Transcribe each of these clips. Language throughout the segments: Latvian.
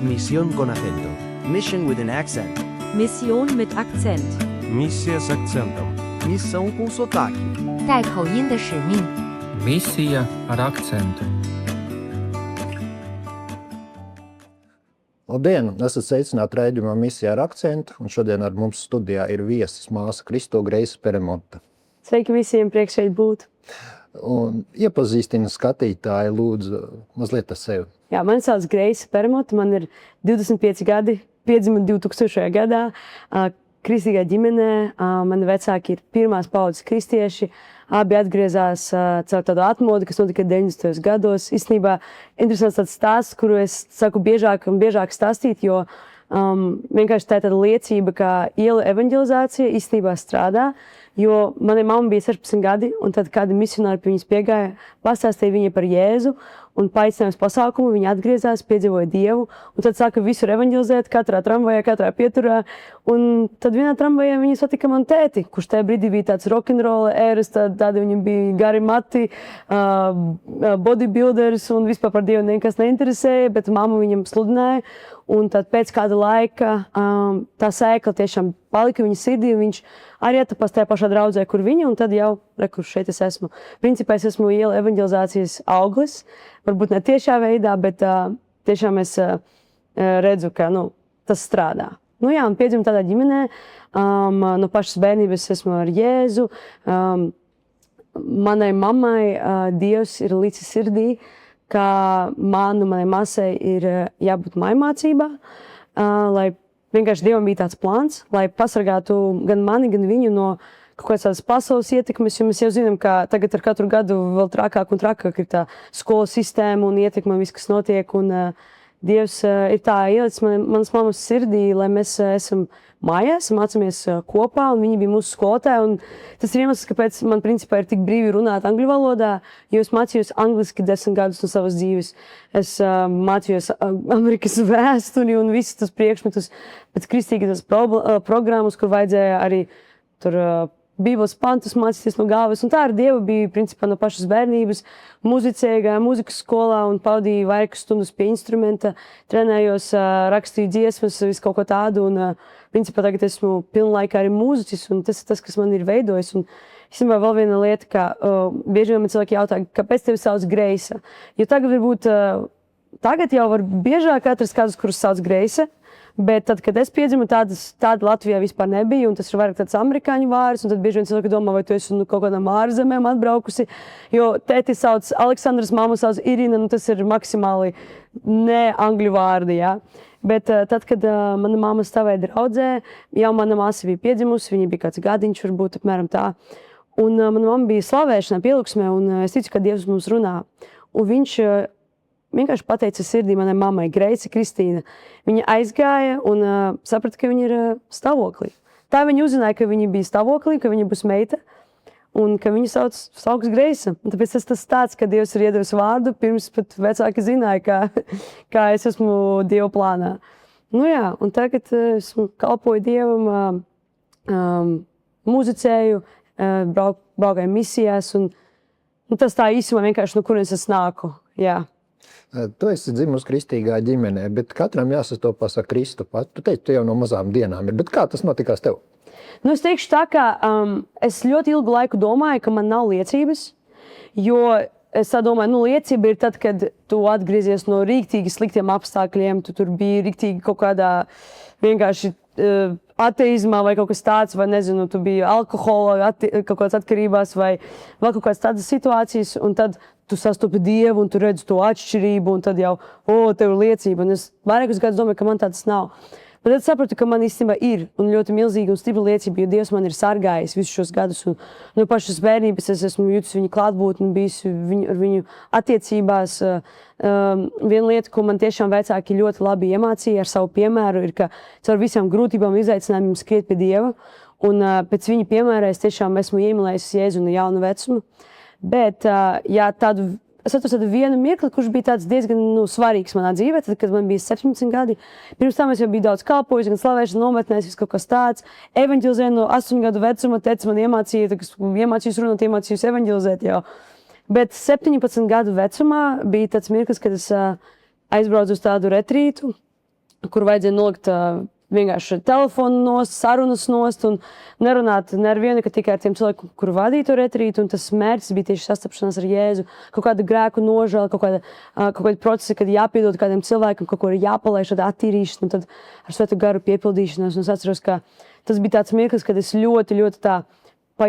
Misión con acento. Mission with an accent. Mission mit Akzent. Missija s akcentam. Missão com sotaque. 带口音的使命。Misija ar akcentu. Labdien! Esat sveicināti raidījumā Misija ar akcentu, un šodien ar mums studijā ir viesis māsa Kristo Greisa Peremonta. Sveiki visiem, prieks šeit būt. Un iepazīstina skatītāji lūdzu mazliet ar sevi. Jā, mani sauc Greisa Peremonta, man ir 25 gadi, piedzimu 2000. gadā, kristīgā ģimenē. Mani vecāki ir pirmās paudzes kristieši. Abi atgriezās caur tādu atmodi, kas notika 90. gados. Īstenībā interesants tāds stāsts, kuru es saku biežāk un biežāk stāstīt, jo vienkārši tā ir tāda liecība, ka ielu evanģelizācija īstenībā strādā. Jo manai mammai bija 16 gadi, un tad kādi misionāri pie viņas piegāja, pastāstīja viņai par Jēzu un paaicinājums pasākumu. Viņa atgriezās, piedzīvoja Dievu, un tad sāka visur evanģelizēt, katrā tramvajā, katrā pieturā. Un tad vienā tramvajā viņa satika man tēti, kurš tajā brīdī bija tāds rock'n'roll ēras, tādi viņam bija gari mati, bodybuilders, un vispār par Dievu nekas neinteresēja, bet mamma viņam sludināja. Un tad pēc kāda laika tā sēkla tiešām palika viņa sirdī, un viņš arī atapās tajā pašā draudzē, kur viņa, un tad jau, kur šeit es esmu. Principā es esmu ielu evanģelizācijas auglis, varbūt ne tiešā veidā, bet tiešām es redzu, ka tas strādā. Jā, un piedzimu tādā ģimenē, no pašas bērnības esmu ar Jēzu. Manai mammai Dievs ir licis sirdī, ka manai māsai ir jābūt mājmācībā, lai vienkārši Dievam bija tāds plāns, lai pasargātu gan mani, gan viņu no kaut kādas tādas pasaules ietekmes, jo mēs jau zinām, ka tagad ar katru gadu vēl trakāk un trakāk ir tā skolas sistēma un ietekme viss, kas notiek, un Dievs ir tā ielicis manas mammas sirdī, lai mēs esam mājās, mācāmies kopā, un viņi bija mūsu skolotāji, un tas ir iemesls, kāpēc man principā ir tik brīvi runāt angļu valodā, jo es mācījos angliski 10 gadus no savas dzīves. Es mācījos Amerikas vēsturi un visus tos priekšmetus, pēc kristīgas programmas, kur vajadzēja arī tur Bībeles pantus mācīties no galvas, un tā ar Dievu bija principā no pašas bērnības. Muzicēju, gāju mūzikas skolā un pavadīju vairākas stundas pie instrumenta, trenējos, rakstīju dziesmas, visu kaut ko tādu, un principā tagad esmu pilnlaikā arī mūziķis, un tas ir tas, kas man ir veidojis. Un īstenībā vēl viena lieta, ka bieži vien man cilvēki jautā, kāpēc tevi sauc Greisa? Jo tagad varbūt, tagad jau var biežāk atrast kādus, kurus sauc Greisa, bet tad, kad es piedzimu, tāda Latvijā vispār nebija, un tas ir vairāk tāds amerikāņu vārds, un tad bieži vien cilvēki domā, vai tu esi kaut kādām ārzemēm atbraukusi, jo tēti sauc Aleksandrs, mammu sauc Irina, tas ir maksimāli ne angļu vārdi, jā. Bet tad, kad mana mamma stāvēja draudzē, jau mana māsa bija piedzimusi, viņa bija kāds gadiņš, varbūt apmēram tā, un mana mamma bija slavēšanā, pielūgsmē, un es ticu, ka Dievs mums runā, un viņš vienkārši pateica sirdī manai mammai, Greisa Kristīna. Viņa aizgāja un saprata, ka viņa ir stāvoklī. Tā viņa uzzināja, ka viņa bija stāvoklī, ka viņa būs meita un ka viņa sauks Greisa. Un tāpēc tas tāds, ka Dievs ir iedevis vārdu, pirms pat vecāki zināja, kā es esmu Dieva plānā. Jā, un tagad esmu kalpoju Dievam, muzicēju, braukāju misijās, un tas tā īsumā vienkārši no kurienes es nāku, jā. Tu esi dzimusi kristīgā ģimenē, bet katram jāsastopas ar Kristu pat. Tu teici, tu jau no mazām dienām ir, bet kā tas notikās tev? Es teikšu tā, ka es ļoti ilgu laiku domāju, ka man nav liecības, jo es tā domāju, liecība ir tad, kad tu atgriezies no rīktīgi sliktiem apstākļiem, tu tur biji rīktīgi kaut kādā vienkārši ateizmā vai kaut kas tāds, vai nezinu, tu biji alkohola, kaut kādas atkarībās vai vēl kaut kādas tādas situācijas, un tad tu sastopi Dievu un tu redzi to atšķirību, un tad jau, tev ir liecība. Un es vairākus gadus domāju, ka man tādas nav. Bet tad sapratu, ka man īstenībā ir un ļoti milzīga un stipra liecība, jo Dievs man ir sargājis visus šos gadus. Un no pašas bērnības es esmu jutis viņa klātbūtni, bijis ar viņu attiecībās. Viena lieta, ko man tiešām vecāki ļoti labi iemācīja ar savu piemēru, ir, ka caur visām grūtībām un izaicinājumiem skriet pie Dieva. Un pēc viņa piemēra es tiešām esmu iemīlējis Jēzu no jauna vecuma. Bet es atceros tādu vienu mirkli, kurš bija tāds diezgan svarīgs manā dzīvē, tad, kad man bija 17 gadi. Pirms tam es jau biju daudz kalpojusi, gan slavēšanas nometnēs, viss kaut kas tāds. Evanģelizēju no 8 gadu vecuma, tētis man iemācījis runāt, iemācījis evanģelizēt jau. Bet 17 gadu vecumā bija tāds mirklis, kad es aizbraucu uz tādu retrītu, kur vajadzēja nolikt vienkārši telefonu nost, sarunas nost un nerunāt ne ar vienu, ka tikai ar tiem cilvēkiem, kur vadīja to retrītu, un tas mērķis bija tieši sastapšanās ar Jēzu, kaut kāda grēku nožēla, kaut kāda procesa, kad jāpiedod kādiem cilvēkiem, kaut ko ir jāpalaiž, tāda attīrīšana, un tad ar Svēto garu piepildīšanos, un es atceros, ka tas bija tāds mirklis, kad es ļoti, ļoti tā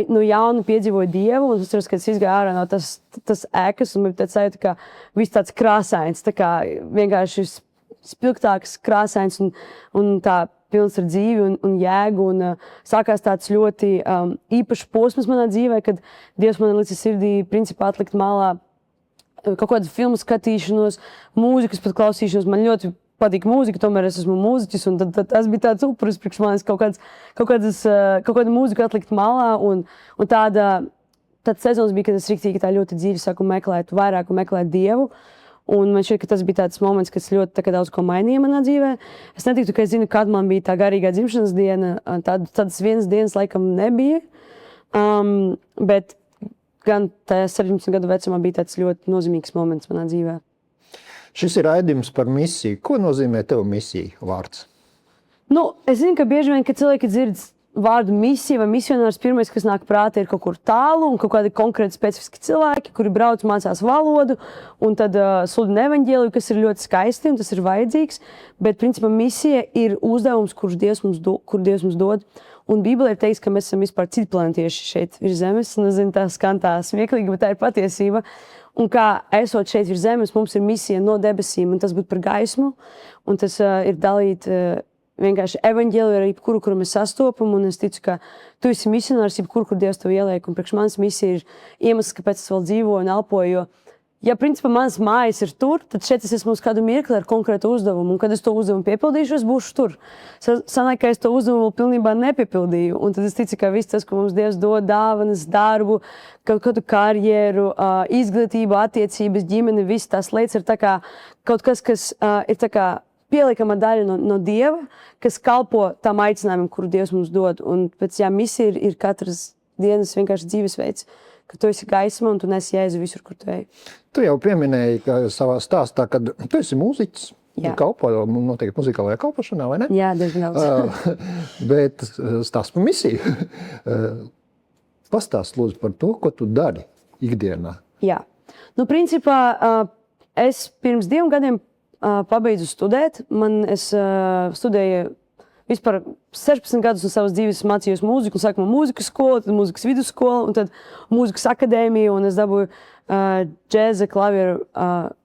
no jauna piedzīvoju Dievu, un es atceros, kad es izgāju ārā no tas ēkas, un man bija tāds sajūta, ka viss tāds krāsains, tā kā vienkārši spilgtāks, krāsains un tā pilns ar dzīvi un jēgu. Un sākās tāds ļoti īpašs posms manā dzīvē, kad Dievs man licis sirdī principā atlikt malā kaut kādu filmu skatīšanos, mūzikas pat klausīšanos. Man ļoti patīk mūzika, tomēr es esmu mūziķis, un tad tas bija tāds upuris priekš manis kaut kādu mūziku atlikt malā. Un tāds sezons bija, kad es riktīgi tā ļoti dziļi sāku meklēt Dievu. Un man šķiet, ka tas bija tāds moments, kas ļoti daudz ko mainīja manā dzīvē. Es netiktu, ka es zinu, kad man bija tā garīgā dzimšanas diena. Tādas vienas dienas laikam nebija. Bet gan tajā 17 gadu vecumā bija tāds ļoti nozīmīgs moments manā dzīvē. Šis ir raidījums par misiju. Ko nozīmē tev misija vārds? Es zinu, ka bieži vien, kad cilvēki dzird vārdu misija vai misionārs, pirmais, kas nāk prātā, ir kaut kur tālu un kaut kādi konkrēti specifiski cilvēki, kuri brauc, mācās valodu un tad sludina evaņģēliju, kas ir ļoti skaisti un tas ir vajadzīgs. Bet, principā, misija ir uzdevums, kur Dievs mums dod. Un Bībelē ir teikts, ka mēs esam vispār citplanētieši šeit virs zemes. Un es zinu, tā skan tā smieklīgi, bet tā ir patiesība. Un kā esot šeit virs zemes, mums ir misija no debesīm, un tas būtu par gaismu. Un tas ir dalīt vienkārši evaņģēliju ar jebkuru, kuru mēs sastopam, un es ticu, ka tu esi misionārs, jebkuru, kur Dievs tev ieliek, un priekš manas misija ir iemesls, kāpēc es vēl dzīvoju un elpoju, jo, ja principā manas mājas ir tur, tad šeit es esmu uz kādu mirkli ar konkrētu uzdevumu, un kad es to uzdevumu piepildīšu, es būšu tur. Sanāk, ka es to uzdevumu pilnībā nepiepildīju, un tad es ticu, ka viss tas, ko mums Dievs dod, dāvanas, darbu, kaut kādu karjeru, izglītību, attiecības, ģimeni, viss tās lietas ir tā kā kaut kas, kas ir tā kā pielikama daļa no Dieva, kas kalpo tam aicinājumam, kuru Dievs mums dod. Un pēc misija ir katras dienas vienkārši dzīvesveids, ka tu esi gaisma un tu nes Jēzu visur, kur tu ej. Tu jau pieminēji savā stāstā, ka tu esi mūziķis. Jā. Tu kalpo noteikti muzikālajā kalpošanā, vai ne? Jā, diezgan daudz. Bet stāst par misiju. Pastāst lūdzu par to, ko tu dari ikdienā. Jā. Principā, es pirms 2 gadiem pabeidzu studēt. Es studēju vispār 16 gadus no savas dzīves, mācījos mūziku, sākumā mūzikas skolu, tad mūzikas vidusskolu un tad mūzikas akadēmiju, un es dabūju džēza klavieru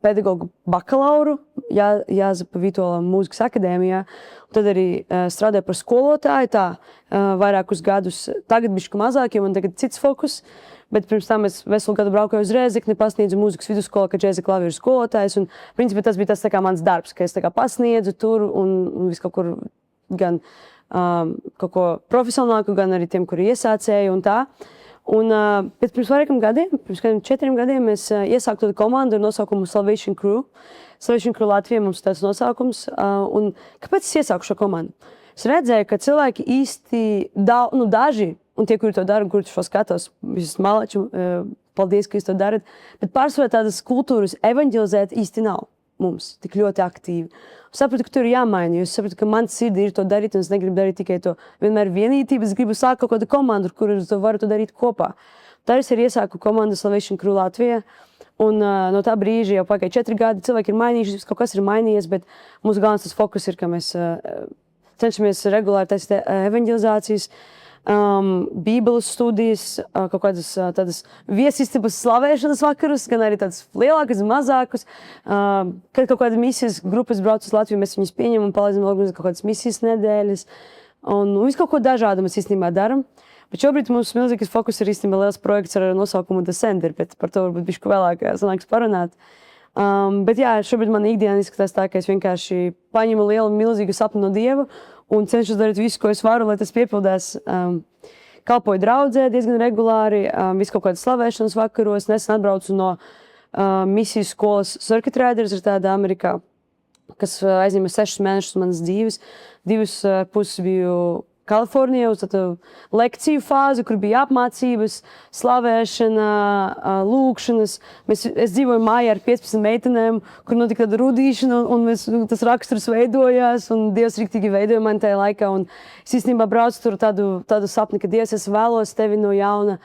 pedagogu bakalauru Jāzepa Vitola mūzikas akadēmijā. Un tad arī strādāju par skolotāju vairākus gadus. Tagad bišķi mazāk, jo man tagad cits fokus. Bet pirms tam es veselu gadu braucu uz Rēzekni, pasniedzu mūzikas vidusskolā, kā džēza klavieru skolotājs. Un, principā, tas bija tas mans darbs, ka es pasniedzu tur un visu kaut kur gan kaut ko profesionālāku, gan arī tiem, kuri iesācēji un tā. Bet pirms vairākiem gadiem, pirms 4 gadiem, es iesāku tādu komandu ar nosaukumu Salvation Crew. Salvation Crew Latvijā mums tāds nosaukums. Un kāpēc es iesāku šo komandu? Es redzēju, ka cilvēki īsti daži, un tie, kuri to dara, kuri šo skatos, visus malaču, paldies, ka jūs to darat, bet pārsvarā tādas kultūras evaņģelizēt īsti nav mums tik ļoti aktīvi. Es sapratu, ka tur ir jāmaina, jo es sapratu, ka man sirdī ir to darīt, un es negribu darīt tikai to vienmēr vienītību, es gribu sākt kaut kādu komandu, ar kuru es varu to darīt kopā. Tā es arī iesāku komandu Salvation Crew Latvijā, un no tā brīža jau pagāja 4 gadi, cilvēki ir mainījušies, kaut kas ir mainījies, bet mūsu galvenais tas fokus ir, ka mēs cenšamies regulāri taisīt evaņģelizācijas, bībeles studijas, kaut kādas tādas viesistabas slavēšanas vakarus, gan arī tādas lielākas, mazākas. Kad kaut kāda misijas grupas brauc uz Latviju, mēs viņus pieņemam un palīdzam organizēt kaut kādas misijas nedēļas. Un visu kaut ko dažādu mēs īstenībā daram. Bet šobrīd mums milzīgais fokus ir īstenībā liels projekts ar nosaukumu The Sender, bet par to varbūt bišķi vēlāk sanāks parunāt. Bet jā, šobrīd man ikdiena izskatās tā, ka es vienkārši paņemu lielu, milzīgu sapni no Dieva un cenšos darīt visu, ko es varu, lai tas piepildās. Kalpoju draudzē diezgan regulāri, visu kaut kādas slavēšanas vakaros. Nesen atbraucu no misijas skolas Circuit Riders, ir tāda Amerikā, kas aizņēma 6 mēnešus manas dzīves. 2,5 biju Kalifornijā uz tādu lekciju fāzi, kur bija apmācības, slavēšana, lūkšanas. Es dzīvoju mājā ar 15 meitenēm, kur notika tāda rudīšana, un tas raksturs veidojās, un Dievs riktīgi veidoja mani tajā laikā. Un es īstenībā braucu tur tādu sapni, ka Dievs, es vēlos tevi no jauna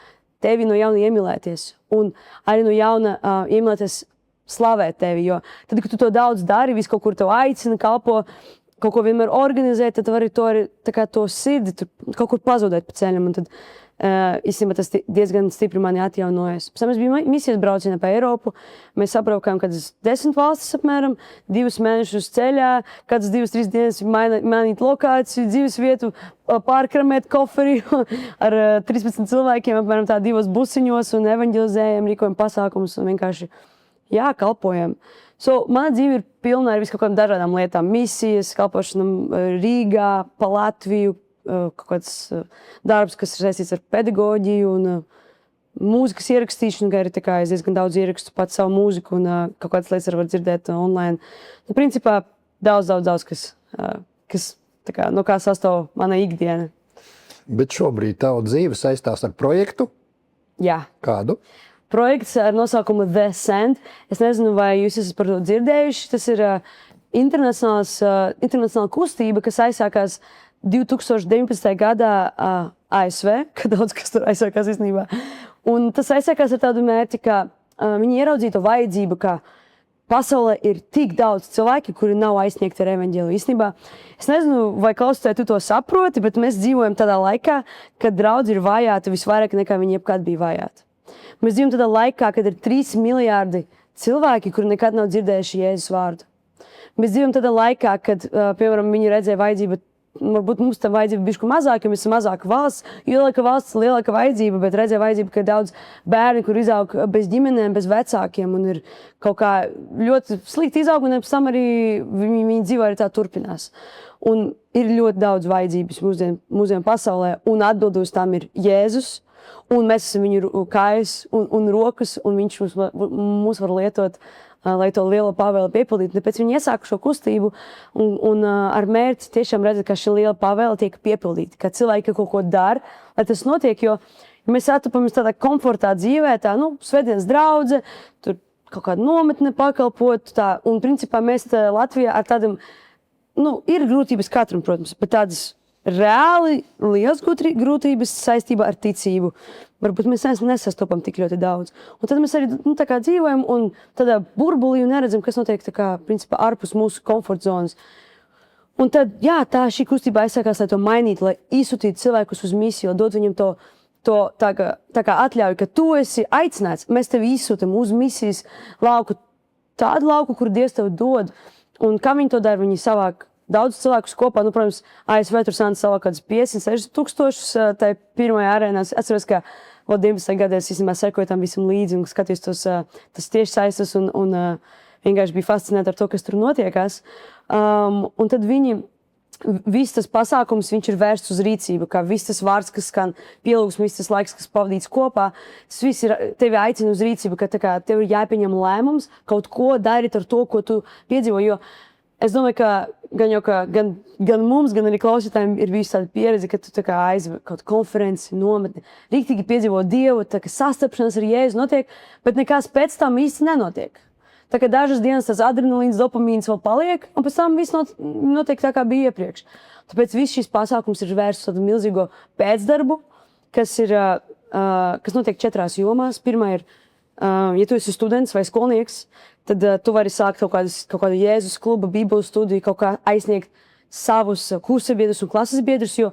iemīlēties. Un arī no jauna iemīlēties slavēt tevi, jo tad, kad tu to daudz dari, visu kaut kur tev aicina, kalpo, kaut ko vienmēr organizē, tad var arī to sirdi kaut kur pazudēt pa ceļam. Un tad īstenībā tas diezgan stipri mani atjaunojas. Pēc tam es biju misijas braucienā pa Eiropu. Mēs sabraukājām kādas 10 valstis apmēram, 2 mēnešus ceļā, kādas 2-3 dienas mainīt lokāciju, dzīves vietu, pārkramēt koferi ar 13 cilvēkiem, apmēram tā 2 busiņos un evaņģelizējam, rīkojam pasākumus un vienkārši kalpojam. Mana dzīve ir pilna ar visu kaut kādām dažādām lietām. Misijas, kalpošana Rīgā, pa Latviju, kaut kāds darbs, kas ir saistīts ar pedagoģiju un mūzikas ierakstīšanu, kā arī es diezgan daudz ierakstu pats savu mūziku un kaut kādas lietas var dzirdēt online. Principā daudz, kas no kā sastāv mana ikdiena. Bet šobrīd tava dzīve saistās ar projektu? Jā. Kādu? Projekts ar nosaukumu The Sand. Es nezinu, vai jūs esat par to dzirdējuši. Tas ir internacionāla kustība, kas aizsākās 2019. gadā ASV, kad daudz kas tur aizsākās īstenībā. Un tas aizsākās ar tādu mērķi, ka viņi ieraudzīja to vajadzību, ka pasaulē ir tik daudz cilvēki, kuri nav aizsniegti ar evaņģēliju. Īstenībā, es nezinu, vai klausītāji tu to saproti, bet mēs dzīvojam tādā laikā, kad draudzi ir vajāti visvairāk nekā viņi jebkad bija vajāti. Mēs dzīvojam tādā laikā, kad ir 3 miljārdi cilvēki, kuri nekad nav dzirdējuši Jēzus vārdu. Mēs dzīvojam tādā laikā, kad, piemēram, viņi redzēja vajadzību, varbūt mums tam vajadzība bišķi mazāk, jo mēs esam mazāka valsts, jo lielāka valsts, lielāka vajadzība, bet redzēja vajadzību, ka ir daudz bērni, kur izaug bez ģimenēm, bez vecākiem, un ir kaut kā ļoti slikti izaug, un pēc tam arī viņi dzīvo arī tā turpinās. Un ir ļoti daudz vajadzības mūsdienu pasaulē, un atbildi uz tām ir Jēzus. Un mēs esam viņu kājas un rokas, un viņš mūs var lietot, lai to lielo pavēli piepildītu. Tāpēc viņi iesāka šo kustību un ar mērķi tiešām redzēt, ka šī liela pavēle tiek piepildīta, ka cilvēki kaut ko dara, lai tas notiek, jo mēs satapamies tādā komfortā dzīvē, svētdienas draudze, tur kaut kāda nometne pakalpot, un principā mēs Latvijā ar tādam, ir grūtības katram, protams, bet tādas reāli liels grūtības saistībā ar ticību. Varbūt mēs nesastopam tik ļoti daudz. Un tad mēs arī dzīvojam un tādā burbulī un neredzam, kas notiek principā ārpus mūsu komforta zonas. Un tad, šī kustība aizsākās, lai to mainītu, lai izsūtītu cilvēkus uz misiju, dot viņam to atļauju, ka tu esi aicināts. Mēs tevi izsūtam uz misijas lauku, tādu lauku, kur Dievs tev dod. Un kā viņi to dara, viņi savāk daudz cilvēkus kopā, protams, ASV tur sanāca savā kādas 50-60 tūkstošus tai pirmajā arēnā. Es atceros, ka 19. gadā es īstenībā sekoju tam visam līdzi un skatījos tas tieši saistas un vienkārši bija fascinēta ar to, kas tur notiekās. Un tad viss tas pasākums, viņš ir vērsts uz rīcību, kā viss tas vārds, kas skan pielūgsmes, viss tas laiks, kas pavadīts kopā, tas viss tevi aicina uz rīcību, ka tev ir jāpieņem lēmums, kaut ko darīt ar to, ko tu piedzīvo, jo es domāju, ka gan mums, gan arī klausītājiem ir bijusi tāda pieredze, ka tu aizved kaut konferenci, nometni, riktīgi piedzīvo Dievu, sastapšanās ar Jēzu notiek, bet nekas pēc tam īsti nenotiek. Dažas dienas tas adrenalīns, dopamīns vēl paliek, un pēc tam viss notiek tā, kā bija iepriekš. Tāpēc viss šis pasākums ir vērsts uz tādu milzīgo pēcdarbu, kas notiek 4 jomās. Pirmā ir, ja tu esi students vai skolnieks, tad tu vari sākt kaut kādu Jēzus kluba, Bībeles studiju, kaut kā aizsniegt savus kursabiedrus un klases biedrus, jo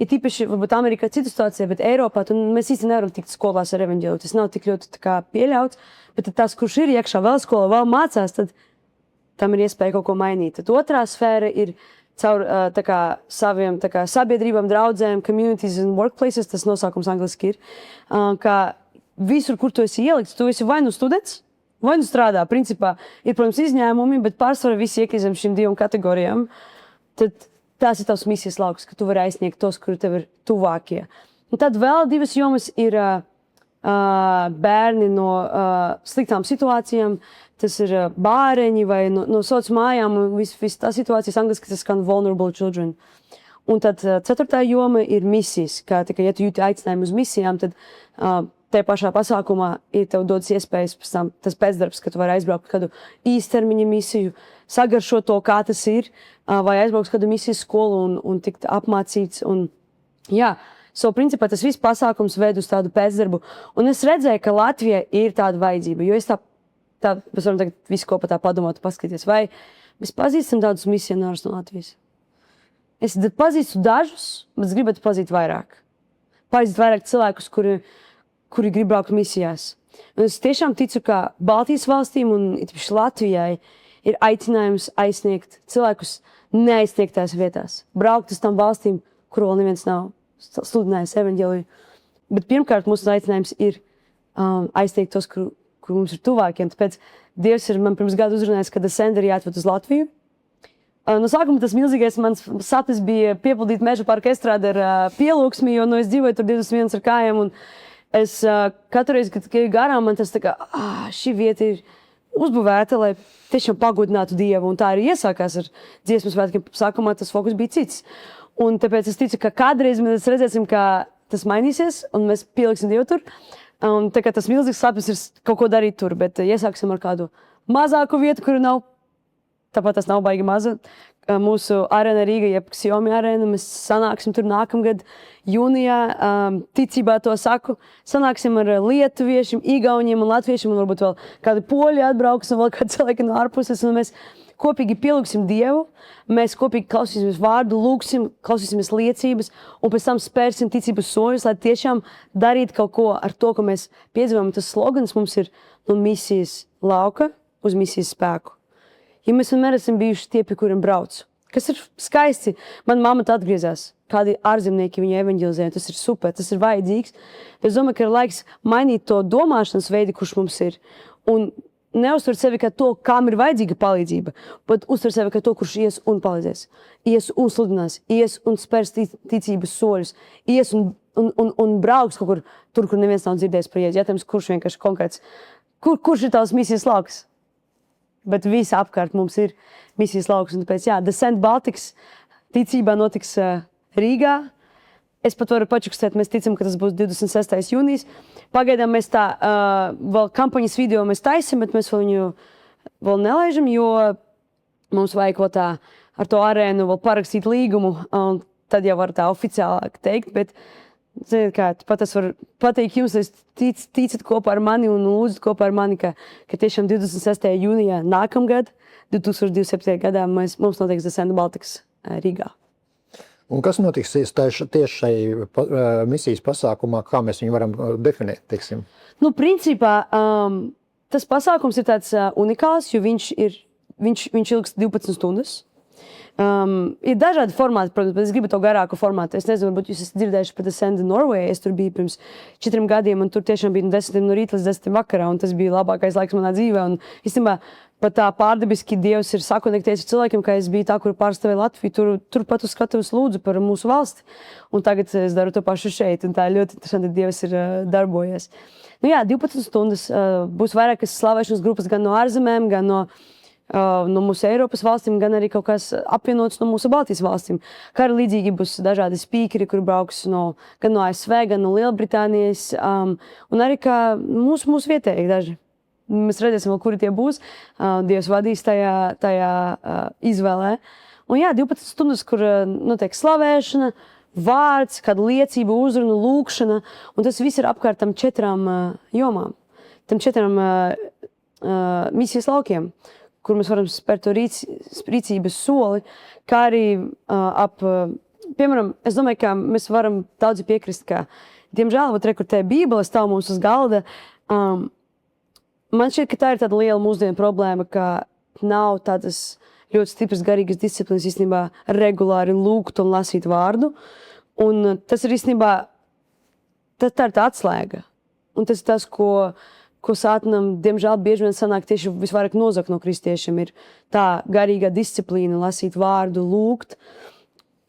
ir tīpaši, varbūt Amerikā cita situācija, bet Eiropā mēs īsti nevaram tikt skolās ar evaņģēliju. Tas nav tik ļoti pieļauts, bet tas, kurš ir iekšā vēl skolā, vēl mācās, tad tam ir iespēja kaut ko mainīt. Tad otrā sfēra ir caur saviem sabiedrībām, draudzēm, communities and workplaces, tas nosaukums angliski ir, ka visur, kur tu esi ielikts, tu esi vai nu students, vai nu strādā. Principā ir, protams, izņēmumi, bet pārsvarā visi iekrīt zem šīm 2 kategorijām. Tad tās ir tavs misijas lauks, ka tu vari aizsniegt tos, kuri tev ir tuvākie. Un tad vēl 2 jomas ir bērni no sliktām situācijām. Tas ir bāreņi vai no sociālām mājām. Viss tā situācijas angliski tas skan vulnerable children. Un tad 4. joma ir misijas. Kā tikai, ja tu jūti aicinājumu uz misijām, tad te pašā pasākumā ir tev dodas iespējas pēc tam tas pēcdarbs, ka tu vari aizbraukt kādu īstermiņa misiju, sagaršot to, kā tas ir, vai aizbraukt kādu misijas skolu un tikt apmācīts. Un, jā, principā tas viss pasākums ved uz tādu pēcdarbu. Un es redzēju, ka Latvijai ir tāda vajadzība, jo es tā mēs varam tagad visu kopā tā padomāt, paskatīties, vai mēs pazīstam tādus misionārus no Latvijas. Es pazīstu dažus, bet es gribētu pazīt vairāk. Pazīt vairāk cilvēkus, kuri grib braukt misijās. Un es tiešām ticu, ka Baltijas valstīm un īpaši Latvijai ir aicinājums aizsniegt cilvēkus neaizsniegtās vietās. Braukt uz tām valstīm, kur vēl neviens nav sludinājis evaņģēliju. Bet pirmkārt, mūsu aicinājums ir aizsniegt tos, kur mums ir tuvākiem. Tāpēc Dievs ir man pirms gadu uzrunājis, ka Descender jāatved uz Latviju. No sākuma tas milzīgais mans sapnis bija piepildīt Meža parka estrādi ar Pielūgsmi, jo es dzīvoju tur 21 ar kājām. Un es katru reizi, kad eju garām, man tas tā kā, šī vieta ir uzbūvēta, lai tiešām pagodinātu Dievu. Un tā arī iesākās ar dziesmu svētkiem. Sākumā tas fokus bija cits. Un tāpēc es ticu, ka kādreiz mēs redzēsim, ka tas mainīsies un mēs pieliksim Dievu tur. Un tā kā tas milzīgs sapnis ir kaut ko darīt tur, bet iesāksim ar kādu mazāku vietu, kuru nav. Tāpat tas nav baigi maza. Mūsu arēna Rīga, jeb Xiaomi arēna, mēs sanāksim tur nākamgad jūnijā. Ticībā to saku. Sanāksim ar lietuviešiem, igauņiem un latviešiem, un varbūt vēl kādi poļi atbrauks un vēl kādi cilvēki no ārpuses. Un mēs kopīgi pielūgsim Dievu, mēs kopīgi klausīsimies vārdu, lūgsim, klausīsimies liecības un pēc tam spērsim ticības soļus, lai tiešām darītu kaut ko ar to, ko mēs piedzīvojam. Tas slogans mums ir no misijas lauka uz misijas spēku. Ja mēs vienmēr esam bijuši tie, pie kuriem brauc, kas ir skaisti. Man mamma atgriezās, kādi ārzemnieki viņu evaņģelizē, tas ir super, tas ir vajadzīgs. Es domāju, ka ir laiks mainīt to domāšanas veidu, kurš mums ir. Un neuztver sevi kā to, kam ir vajadzīga palīdzība, bet uztver sevi kā to, kurš ies un palīdzēs. Ies un sludinās, ies un spērs ticības soļus, ies un brauks kaut kur tur, kur neviens nav dzirdējis par Jēzu. Jātams, kurš vienkārši konkrēts, kurš ir tavs misijas lauks? Bet visa apkārt mums ir misijas lauks. Un tāpēc, Descent Baltics ticībā notiks Rīgā. Es pat varu pačukstēt, mēs ticam, ka tas būs 26. jūnijas. Pagaidām mēs tā vēl kampaņas video mēs taisim, bet mēs vēl viņu vēl nelaižam, jo mums vajag vēl tā ar to arēnu vēl parakstīt līgumu, un tad jau var tā oficiālāk teikt, bet ziniet kā, pat es varu pateikt jums, es ticat kopā ar mani un lūdzat kopā ar mani, ka tiešām 26. jūnijā nākamgad, 2027. gadā mums notiks Descent Baltics Rīgā. Un kas notiks tieši šai misijas pasākumā, kā mēs viņu varam definēt, teiksim? Principā, tas pasākums ir tāds unikāls, jo viņš ilgs 12 stundas. Ir dažādi formāti, protams, bet es gribu to garāku formātu. Es nezinu, varbūt jūs esat dzirdējuši par Descend Norway. Es tur biju pirms 4 gadiem, un tur tiešām bija no 10 no rīta līdz 10 vakarā, un tas bija labākais laiks manā dzīvē. Un, īstenībā, pat tā pārdabiski Dievs ir sakonektējis ar cilvēkiem, ka es biju tā, kur pārstāvēju Latviju, tur pat uz skatuves lūdzu par mūsu valsti. Un tagad es daru to pašu šeit, un tā ļoti interesanti, ka Dievs ir darbojies. 12 stundas būs vairākas slavēšanas grupas gan no ārzemēm, gan no mūsu Eiropas valstīm, gan arī kaut kas apvienots no mūsu Baltijas valstīm. Kā arī līdzīgi būs dažādi spīkeri, kuri brauks gan no ASV, gan no Lielbritānijas, un arī kā mūsu vietēji daži. Mēs redzēsim vēl, kuri tie būs. Dievs vadīs tajā izvēlē. Un 12 stundas, kur notiek slavēšana, vārds, kāda liecība, uzruna, lūkšana, un tas viss ir apkārt tam 4 jomām. Tam 4 misijas laukiem, kur mēs varam spērt to rīcības soli, kā arī piemēram, es domāju, ka mēs varam daudzi piekrist, ka, diemžēl, kur te Bībele stāv mums uz galda, man šķiet, ka tā ir tāda liela mūsdienu problēma, ka nav tādas ļoti stipras garīgas disciplīnas īstenībā regulāri lūgt un lasīt vārdu, un tas ir īstenībā, tā ir tā atslēga, un tas ir tas, ko sātanam, diemžēl, bieži vien sanāk tieši visvairāk nozakt no kristiešiem, ir tā garīgā disciplīna, lasīt vārdu, lūgt.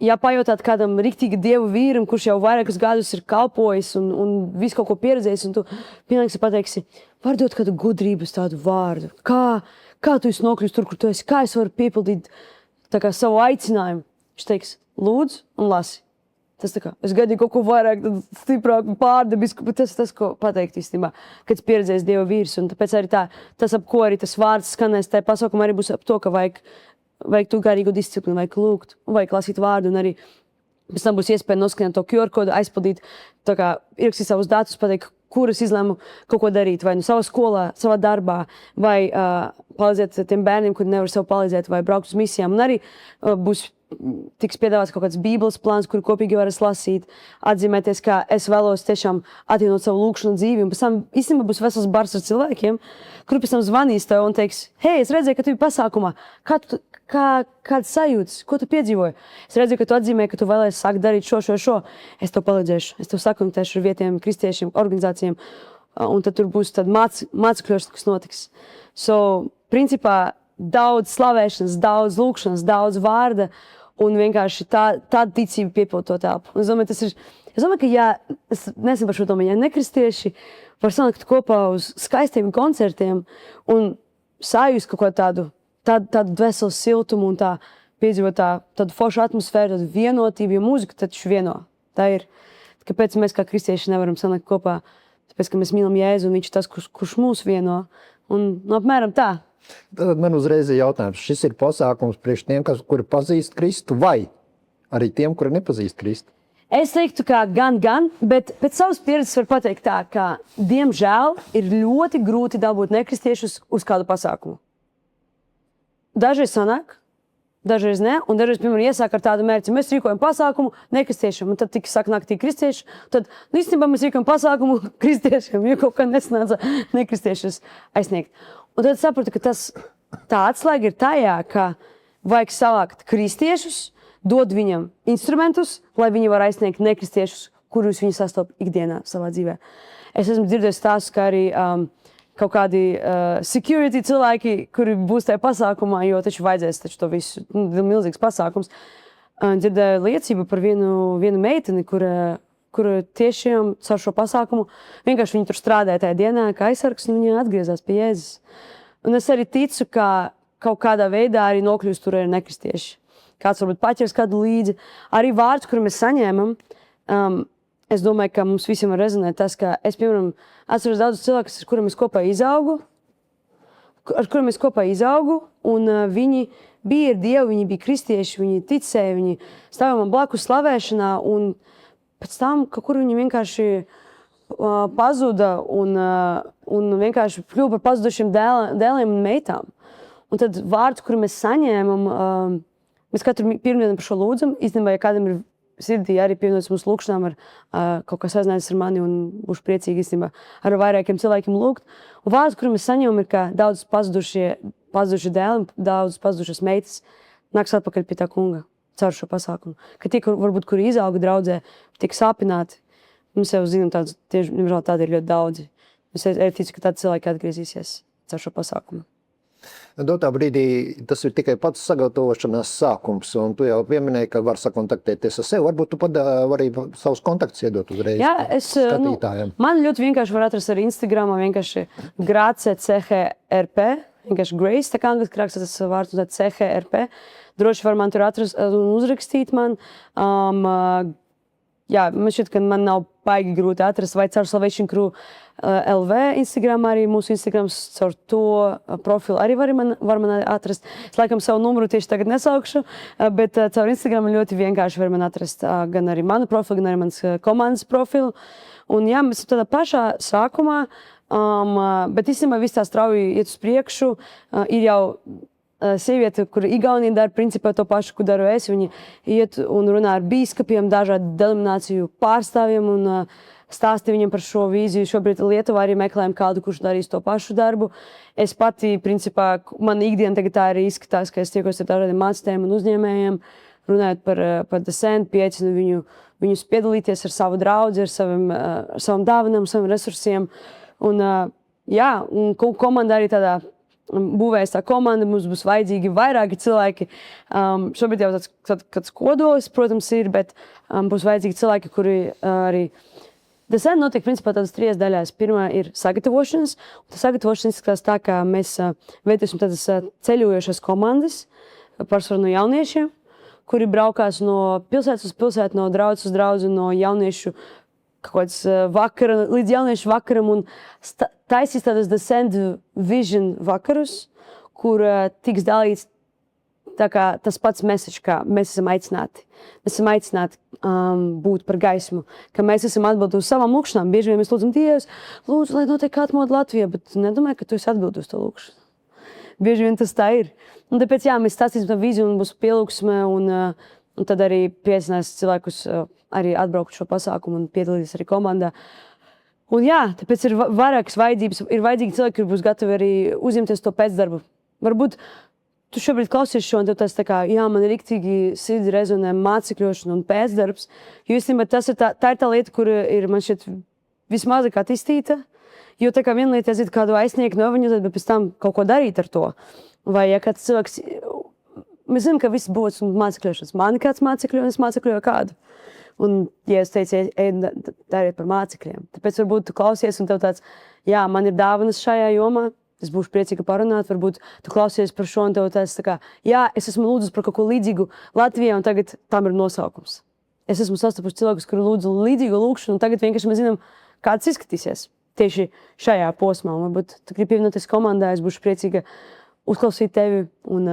Ja pajautāt kādam riktīgi dievu vīram, kurš jau vairākus gadus ir kalpojis un visu kaut ko pieredzējis, un tu pilnīgi pateiksi, var dot kādu gudrības tādu vārdu. Kā tu esi nokļūst tur, kur tu esi? Kā es varu piepildīt tā kā savu aicinājumu? Viņš teiks, lūdz un lasi. Tas tā kā, es gaidīju kaut ko vairāk, stiprāk, pārdabisku, bet tas, ko pateikt īstenībā, kad pieredzējis Dieva vīrs, un tāpēc arī tas, ap ko arī tas vārds skanēs, tajā pasaukumā arī būs ap to, ka vajag tu garīgu disciplinu, vajag lūgt, un vajag lasīt vārdu, un arī pēc tam būs iespēja noskanēt to QR kodu, aizpildīt, tā kā ierakstīt savus datus, pateikt, kuras izlēmu kaut ko darīt, vai savā skolā, savā darbā, vai palīdzēt tiem bērniem, kuri nevar sev palīdzēt, vai braukt uz misijām, un arī būs tiks piedāvāts kaut kāds bībeles plāns, kuru kopīgi varas lasīt, atzīmēties, kā es vēlos tiešām atjaunot savu lūkšanu dzīvi, un pēc tam īstenībā būs vesels bars ar cilvēkiem, kuri pēc tam zvanīs tev un teiks, hei, es redzēju, ka tu biji pasākumā, kāds sajūtas, ko tu piedzīvoji? Es redzēju, ka tu atzīmēji, ka tu vēlēsi sākt darīt šo. Es tev palīdzēšu, es tev sakontaktēšu ar vietiem kristiešiem, organizācijām, un tad tur būs mācekļos, kas notiks. Principā, daudz slavēšanas, daudz lūkšanas, daudz vārda, un vienkārši tāda ticība piepilda to telpu. Es domāju, ka es nesen par šo domāju, ja nekristieši var sanākt kopā uz skaistiem koncertiem un sajust kaut ko tādu veselu siltumu un piedzīvot tādu foršu atmosfēru, tādu vienotību, jo mūzika taču vieno. Tā ir. Kāpēc mēs kā kristieši nevaram sanākt kopā? Tāpēc, ka mēs mīlam Jēzu un viņš ir tas, kurš mūs vieno. Un apmēram tā. Tad man uzreiz ir jautājums, šis ir pasākums priekš tiem, kuri pazīst Kristu, vai arī tiem, kuri nepazīst Kristu? Es teiktu, ka gan, bet pēc savas pieredzes var pateikt tā, ka, diemžēl, ir ļoti grūti dabūt nekristiešus uz kādu pasākumu. Dažreiz sanāk, dažreiz ne, un dažreiz, piemēram, iesāk ar tādu mērķi, mēs rīkojam pasākumu nekristiešiem, un tad tik saka naktī kristieši, tad, īstenībā mēs rīkojam pasākumu kristiešiem, jo kaut kā nesanāca nekristiešus aizsniegt. Un tad sapratu, ka tā atslēga ir tajā, ka vajag savākt kristiešus, dod viņam instrumentus, lai viņi var aizsniegt nekristiešus, kurus viņi sastop ikdienā savā dzīvē. Es esmu dzirdējis stāstus, ka arī kaut kādi security cilvēki, kuri būs tajā pasākumā, jo taču vajadzēs to visu, milzīgs pasākums. Dzirdēju liecību par vienu meiteni, kura tiešām caur šo pasākumu, vienkārši viņa tur strādāja tajā dienā, kā aizsargs, un viņa atgriezās pie Jēzus. Un es arī ticu, ka kaut kādā veidā arī nokļūst tur arī nekristieši. Kāds varbūt paķers kādu līdzi. Arī vārds, kuru mēs saņēmam, es domāju, ka mums visiem var rezonēt tas, ka es, piemēram, atceros daudz cilvēkus, ar kuriem es kopā izaugu, un viņi bija ar Dievu, viņi bija kristieši, viņi ticēja, viņi stāvēja man blakus slavēšanā, un pēc tam, kur viņi vienkārši pazuda un vienkārši kļuva par pazudušiem dēliem un meitām. Un tad vārds, kuru mēs saņēmam, mēs katru pirmdienu par šo lūdzam. Īstenībā, ja kādam ir sirdī arī pievienots mūsu lūkšanām, kaut kas sazinājas ar mani un būšu priecīgi īstenībā ar vairākiem cilvēkiem lūgt. Un vārds, kuru mēs saņemam, ir, ka daudz pazudušie dēli, daudz pazudušas meitas nāks atpakaļ pie tā kunga caur šo pasākumu. Ka tie, varbūt, kuri izauga draudzē, tiek sāpināti, mums jau zinām, tādi ir ļoti daudzi. Es ticu, ka tādi cilvēki atgriezīsies caur šo pasākumu. Dotā brīdī tas ir tikai pats sagatavošanās sākums, un tu jau pieminēji, ka var sakontaktēties ar sevi. Varbūt tu vari savus kontaktus iedot uzreiz skatītājiem. Man ļoti vienkārši var atrast arī Instagramā, vienkārši Grace CHRP, vienkārši Grace, tā kā angliski raksta tas vārds, un tad CHRP. Droši var man tur atrast un uzrakstīt man. Man šķiet, ka man nav baigi grūti atrast, vai caur Salvation Crew LV Instagram, arī mūsu Instagrams caur to profilu arī var man atrast. Es laikam savu numuru tieši tagad nesaukšu, bet caur Instagram ļoti vienkārši var man atrast gan arī manu profilu, gan arī manas komandas profilu. Un jā, mēs esam tādā pašā sākumā, bet īstenībā viss tā strauji iet uz priekšu, ir jau sieviete, kura Igaunija dara principā to pašu, ko daru es. Viņi iet un runā ar bīskapiem, dažādu denomināciju pārstāvjiem un stāsta viņiem par šo vīziju. Šobrīd Lietuvā arī meklējam kādu, kurš darīs to pašu darbu. Es pati, principā, man ikdiena tagad tā arī izskatās, ka es tiekos ar dažādiem mācītājiem un uzņēmējiem, runājot par Descent, pieaicinu viņus piedalīties ar savu draudzi, ar savām dāvanām, saviem resursiem. Un komanda arī tādā būvēs tā komanda, mums būs vajadzīgi vairāki cilvēki. Šobrīd jau tāds kodols, protams, ir, bet būs vajadzīgi cilvēki, kuri arī... Descent notiek, principā, tādas 3 daļās. Pirmā ir sagatavošanas, un tā sagatavošanas izskatās tā, ka mēs veidosim tādas ceļojošas komandas, pārsvarā no jauniešiem, kuri braukās no pilsētas uz pilsētu, no draudzes uz draudzi, no jauniešu kaut kāds vakara, līdz jauniešu vakaram un taisīs tādas The Send Vision vakarus, kur tiks dalīts tā kā tas pats message, kā mēs esam aicināti. Mēs esam aicināti būt par gaismu, ka mēs esam atbildi uz savām lūkšanām. Bieži vien mēs lūdzam Dievs, lūdzu, lai notiek atmoda Latvijā, bet nedomāju, ka tu esi atbildi uz to lūkšanu. Bieži vien tas tā ir. Un tāpēc, jā, mēs stāstīsim tā vīziju un būs pielūgsme un tad arī pieaicinās cilvēkus arī atbraukt šo pasākumu un piedalīties arī komandā. Un jā, tāpēc ir vairākas vajadzības, ir vajadzīgi cilvēki, kuri būs gatavi arī uzņemties to pēcdarbu. Varbūt tu šobrīd klausies šo un tev tas tā kā, jā, man ir riktīgi sirdi rezonē mācekļošana un pēcdarbs, jo īstenībā tā ir tā lieta, kur ir man šeit vismazāk attīstīta, jo tā kā viena lieta aiziet kādu aizsnieku novaņot, bet pēc tam kaut ko darīt ar to. Vai ja kāds cilvēks, mēs zinām, ka viss būs mācekļošanas. Man kāds mācekļo, un es mācekļoju kādu. Un, ja es teicu, dariet par mācekļiem. Tāpēc varbūt tu klausies un tev tāds, jā, man ir dāvanas šajā jomā, es būšu priecīga parunāt, varbūt tu klausies par šo un tev tāds tā kā, jā, es esmu lūdzis par kaut ko līdzīgu Latvijā un tagad tam ir nosaukums. Es esmu sastapusi cilvēkus, kuri lūdzu līdzīgu lūkšanu un tagad vienkārši mēs zinām, kā tas izskatīsies tieši šajā posmā. Un varbūt tu gribi pievienoties komandā, es būšu priecīga uzklausīt tevi un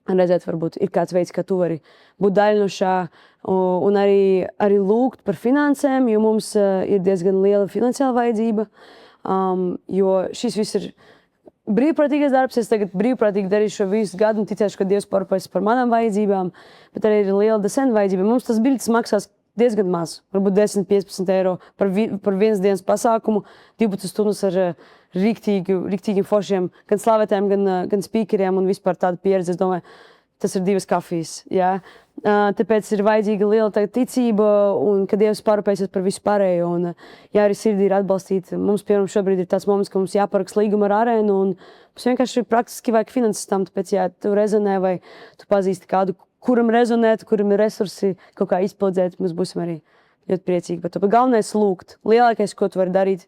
redzēt, varbūt ir kāds veids, kā tu vari būt daļa no šā un arī lūgt par finansēm, jo mums ir diezgan liela finansiāla vajadzība, jo šis viss ir brīvprātīgais darbs. Es tagad brīvprātīgi darīšu šo visu gadu un ticēšu, ka Dievs parūpēs par manām vajadzībām, bet arī ir liela desena vajadzība. Mums tas biļetes maksās diezgan maz, varbūt 10-15 eiro par vienas dienas pasākumu, 12 stundas ar riktīgi foršiem, gan slavētājiem, gan spīkeriem un vispār tāda pieredze. Es domāju, tas ir 2 kafijas. Jā. Tāpēc ir vajadzīga liela ticība un ka Dievs parūpēsies par visu pārējo. Un, jā, arī sirdī ir atbalstīta. Mums, piemēram, šobrīd ir tāds moments, ka mums jāparaksta līguma ar arēnu un mums vienkārši praktiski vajag finanses tam. Tāpēc, ja tu rezonē vai tu pazīsti kādu, kuram rezonēt, kuram ir resursi kaut kā izpildzēt, mēs būsim arī ļoti priecīgi. Bet galvenais ir lūgt. Lielākais, ko tu vari darīt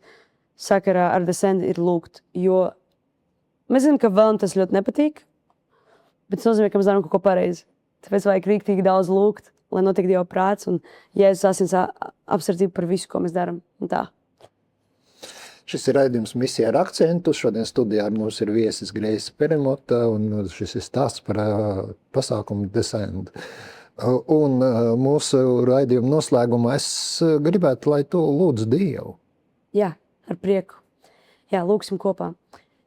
sakarā ar The Send, ir lūgt. Jo mēs zinām, ka vēl tas ļoti nepatīk, bet tas nozīmē, ka mēs darām kaut ko pareizi. Tāpēc vajag rīktīgi daudz lūgt, lai notiek Dieva prāts un Jēzus asins apsardzību par visu, ko mēs darām. Un tā. Šis ir raidījums Misija ar akcentu. Šodien studijā ar mums ir viesis Greisa Peremota, un šis ir stāsts par pasākumu The Send. Un mūsu raidījuma noslēgumā es gribētu, lai tu lūdzu Dievu. Jā, ar prieku. Jā, lūksim kopā.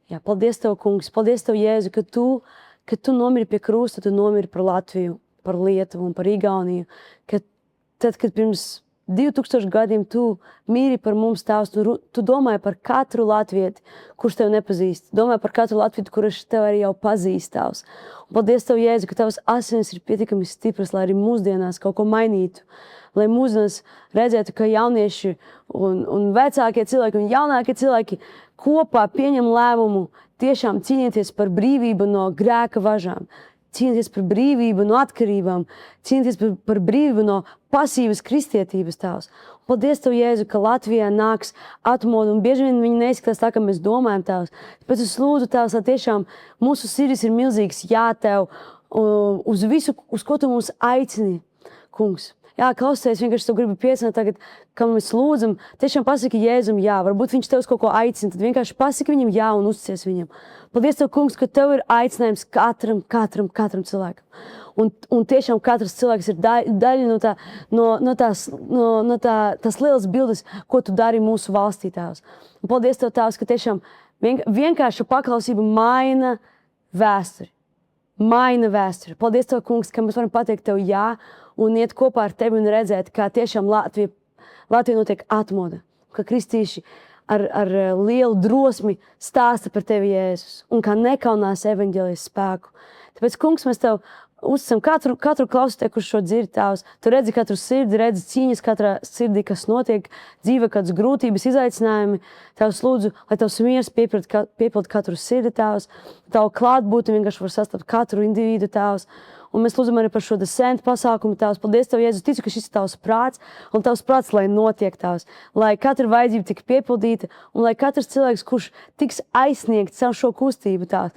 Jā, paldies Tev, kungs, paldies Tev, Jēzu, ka tu nomiri pie krusta, tu nomiri par Latviju, par Lietuvu un par Igauniju. Tad, kad pirms 2000 gadiem tu mīri par mums, Tēvs, tu domāji par katru latvieti, kurš Tev nepazīst. Domāji par katru latvieti, kurš Tev arī jau pazīst, Tēvs. Un paldies Tev, Jēzu, ka Tavas asinis ir pietiekami stipras, lai arī mūsdienās kaut ko mainītu. Lai mūsdienās redzētu, ka jaunieši un vecākie cilvēki un jaunākie cilvēki kopā pieņem lēmumu tiešām cīnīties par brīvību no grēka važām, cīnīties par brīvību no atkarībām, cīnīties par brīvību no pasīvas kristietības, Tēvs. Paldies Tev, Jēzu, ka Latvijā nāks atmoda, un bieži vien viņi neizskatās tā, kā mēs domājam, Tēvs. Tāpēc es lūdzu, Tēvs, lai tiešām mūsu sirdis ir milzīgs jā Tev uz visu, uz ko Tu mums aicini, kungs. Jā, klausies, vienkārši tu gribi piecināt tagad, ka mēs lūdzam, tiešām pasaki Jēzum jā, varbūt viņš Tev uz kaut ko aicina, tad vienkārši pasaki viņam jā un uzticies viņam. Paldies Tev, kungs, ka Tev ir aicinājums katram cilvēkam. Un tiešām katrs cilvēks ir daļa no tās lielas bildes, ko Tu dari mūsu valstī, Tēvs. Un paldies Tev, Tēvs, ka tiešām vienkārši paklausība maina vēsturi. Paldies Tev, kungs, ka mēs varam pateikt Tev jā un iet kopā ar Tevi un redzēt, kā tiešām Latvija notiek atmoda, ka kristīši ar lielu drosmi stāsta par Tevi, Jēzus, un kā nekaunās evaņģēlijas spēku. Tāpēc, kungs, mēs Tev uzticam katru klausītāju, kurš šo dzird, Tēvs. Tu redzi katru sirdi, redzi cīņas katrā sirdī, kas notiek, dzīve, kādas grūtības, izaicinājumi. Tēvs, lūdzu, lai Tavs miers piepild katru sirdi, Tēvs. Tavu klātbūtni vienkārši var sastapt katru individu, Tēvs. Un mēs lūdzam arī par šo The Send pasākumu, Tēvs. Paldies Tev, Jēzus, ticu, ka šis ir Tavs prāts, un Tavs prāts, lai notiek, Tēvs. Lai katra vajadzība tik piepildīta, un lai katrs cilvēks, kurš tiks aizsniegts savu šo kustību, Tēvs,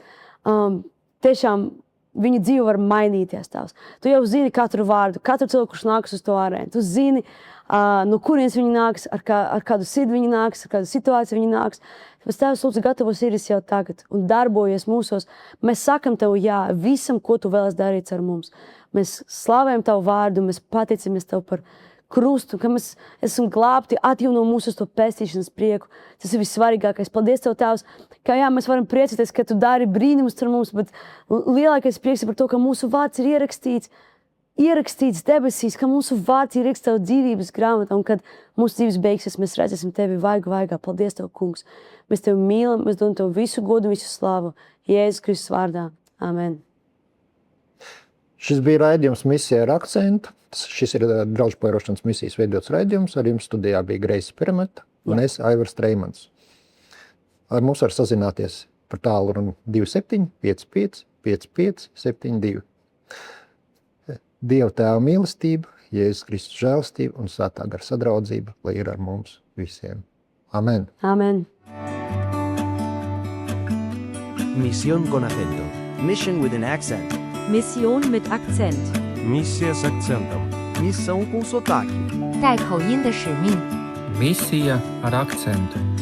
tiešām viņa dzīve var mainīties tavs. Tu jau zini katru vārdu, katru cilvēku, kurš nāks uz to arēnu. Tu zini, no kurienes viņi nāks, ar kādu sirdi viņi nāks, ar kādu situāciju viņi nāks. Tāpēc Tēvs lūdzu gatavo sirdis jau tagad un darbojies mūsos. Mēs sakam Tev jā visam, ko Tu vēlas darīt ar mums. Mēs slavējam Tavu vārdu, mēs pateicamies Tev par krustu, ka mēs esam glābti, atjauno mūsu uz to pestīšanas prieku. Tas ir vissvarīgākais. Paldies Tev, Tēvs, ka jā, mēs varam priecāties, ka Tu dari brīnumus ar mums, bet lielākais prieks ir par to, ka mūsu vārds ir ierakstīts debesīs, ka mūsu vārds ir ierakstīts Tavu dzīvības grāmatā, un kad mūsu dzīves beigsies, mēs redzēsim Tevi vaigā. Paldies Tev, Kungs. Mēs Tevi mīlam, mēs dodam Tev visu godu, visu slavu. Jēzus Kristus vārdā. Amen. Šis bija raidījums Misija ar akcentu. Šis ir Draugu pairošanas misijas veidots raidījums. Ar jums studijā bija Greisa Perimeta un es, Aivars Treimans. Ar mums var sazināties par tālruni 27 55 55 72. Dieva Tēva mīlestība, Jēzus Kristus žēlastība un Svētā gara sadraudzība, lai ir ar mums visiem. Amen. Amen. Misión con acento. Mission with an accent. Mission mit Akzent. Misija с акцентом. Missão com sotaque. 带口音的使命。 Misija ar akcentu.